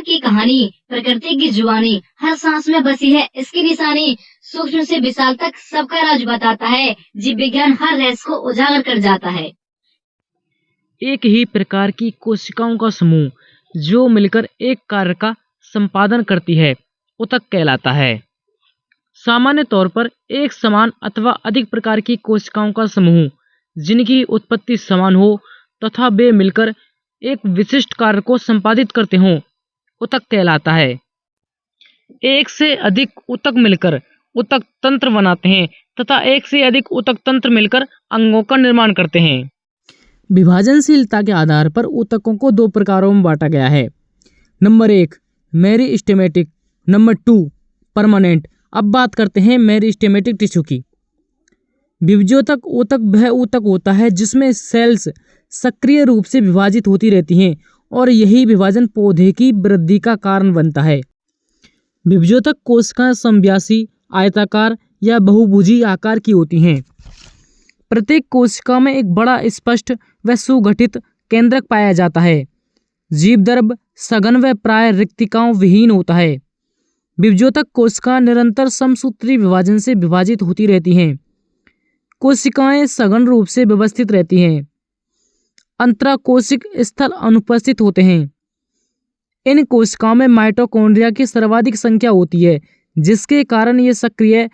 की कहानी प्रकृति की जुबानी हर सांस में बसी है इसकी निशानी। सूक्ष्म से विशाल तक सबका राज बताता है। जीव विज्ञान हर रहस्य को उजागर कर जाता है। एक ही प्रकार की कोशिकाओं का समूह जो मिलकर एक कार्य का संपादन करती है ऊतक कहलाता है। सामान्य तौर पर एक समान अथवा अधिक प्रकार की कोशिकाओं का समूह जिनकी उत्पत्ति समान हो तथा वे मिलकर एक विशिष्ट कार्य को संपादित करते हों ऊतक कहलाता है। एक से अधिक ऊतक मिलकर ऊतक तंत्र बनाते हैं तथा एक से अधिक ऊतक तंत्र मिलकर अंगों का निर्माण करते हैं। विभाजनशीलता के आधार पर ऊतकों को दो प्रकारों में बांटा गया है। Number 1 meristematic, number 2 permanent. अब बात करते हैं मेरिस्टेमेटिक टिश्यू की। विभज्योतक ऊतक वह ऊतक होता है जिसमें सेल्स सक्रिय रूप से विभाजित होती रहती हैं और यही विभाजन पौधे की वृद्धि का कारण बनता है। विभज्योतक कोशिकाएं समव्यासी, आयताकार या बहुभुजी आकार की होती हैं। प्रत्येक कोशिका में एक बड़ा स्पष्ट व सुगठित केंद्रक पाया जाता है। जीवदर्भ सघन व प्राय रिक्तिकाओं विहीन होता है। विभज्योतक कोशिका निरंतर समसूत्री विभाजन से विभाजित होती रहती हैं। कोशिकाएं सघन रूप से व्यवस्थित रहती हैं। अंतराकोशिक स्थल अनुपस्थित होते हैं। इन कोशिकाओं में माइटोकॉन्ड्रिया की सर्वाधिक संख्या होती है जिसके कारण ये सक्रिय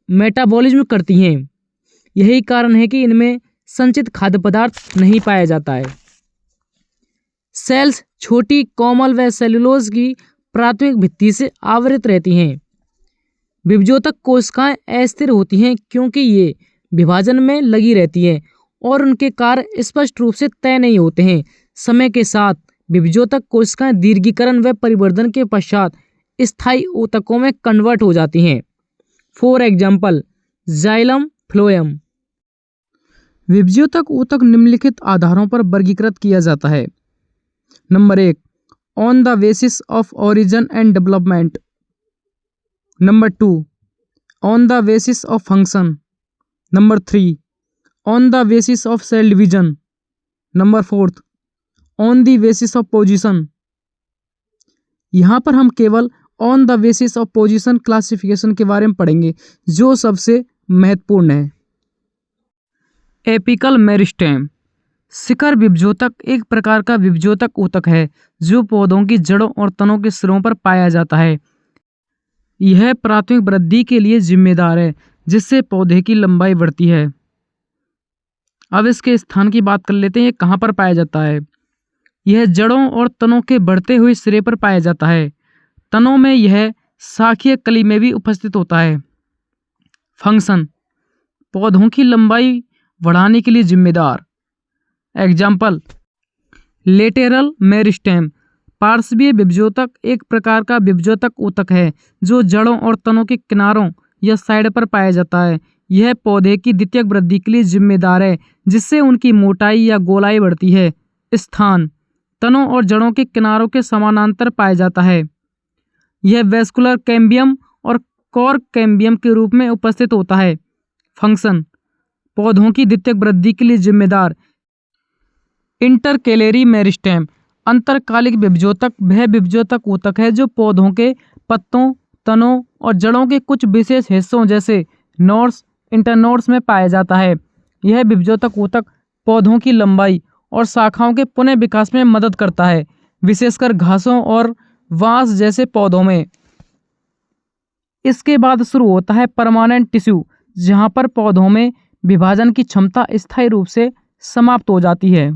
मेटाबॉलिज्म करती हैं। यही कारण है कि इनमें संचित खाद्य पदार्थ नहीं पाया जाता है। सेल्स छोटी, कोमल व सेलुलोज की प्राथमिक भित्ति से आवृत रहती हैं। विभज्योतक कोशिकाएं अस्थिर होती हैं क्योंकि ये विभाजन में लगी रहती हैं और उनके कार्य स्पष्ट रूप से तय नहीं होते हैं। समय के साथ विभज्योतक कोशिकाएं दीर्घीकरण व परिवर्धन के पश्चात स्थायी ऊतकों में कन्वर्ट हो जाती हैं। For example xylem, phloem. विभज्योतक ऊतक निम्नलिखित आधारों पर वर्गीकृत किया जाता है। Number 1 on the basis of origin and development. Number 2 on the basis of function. Number 3 on the basis of cell division. Number 4 on the basis of position. यहाँ पर हम केवल on the basis of position classification के बारे में पढ़ेंगे जो सबसे महत्वपूर्ण है। Apical meristem. शिखर विभज्योतक एक प्रकार का विभज्योतक ऊतक है जो पौधों की जड़ों और तनों के सिरों पर पाया जाता है। यह प्राथमिक वृद्धि के लिए जिम्मेदार है जिससे पौधे की लंबाई बढ़ती है। अब इसके स्थान की बात कर लेते हैं। ये कहाँ पर पाया जाता है? यह जड़ों और तनों के बढ़ते हुए सिरे पर पाया जाता है। तनों में यह शाखीय कली में भी उपस्थित होता है। फंक्शन पौधों की लंबाई बढ़ाने के लिए जिम्मेदार। Example lateral meristem. पार्श्वीय विभज्योतक एक प्रकार का विभज्योतक ऊतक है जो जड़ों और तनों के किनारों या साइड पर पाया जाता है। यह पौधे की द्वितीयक वृद्धि के लिए जिम्मेदार है जिससे उनकी मोटाई या गोलाई बढ़ती है। स्थान तनों और जड़ों के किनारों के समानांतर पाया जाता है। यह वेस्कुलर कैम्बियम और कॉर्क कैम्बियम के रूप में उपस्थित होता है। फंक्शन पौधों की द्वितीयक वृद्धि के लिए जिम्मेदार। इंटरकेलरी मेरिस्टेम अंतरकालिक विभज्योतक वह विभज्योतक ऊतक है जो पौधों के पत्तों, तनों और जड़ों के कुछ विशेष हिस्सों जैसे नोड्स, इंटरनोड्स में पाया जाता है। यह विभज्योतक ऊतक पौधों की लंबाई और शाखाओं के पुनः विकास में मदद करता है, विशेषकर घासों और बांस जैसे पौधों में। इसके बाद शुरू होता है परमानेंट टिश्यू जहाँ पर पौधों में विभाजन की क्षमता स्थायी रूप से समाप्त हो जाती है।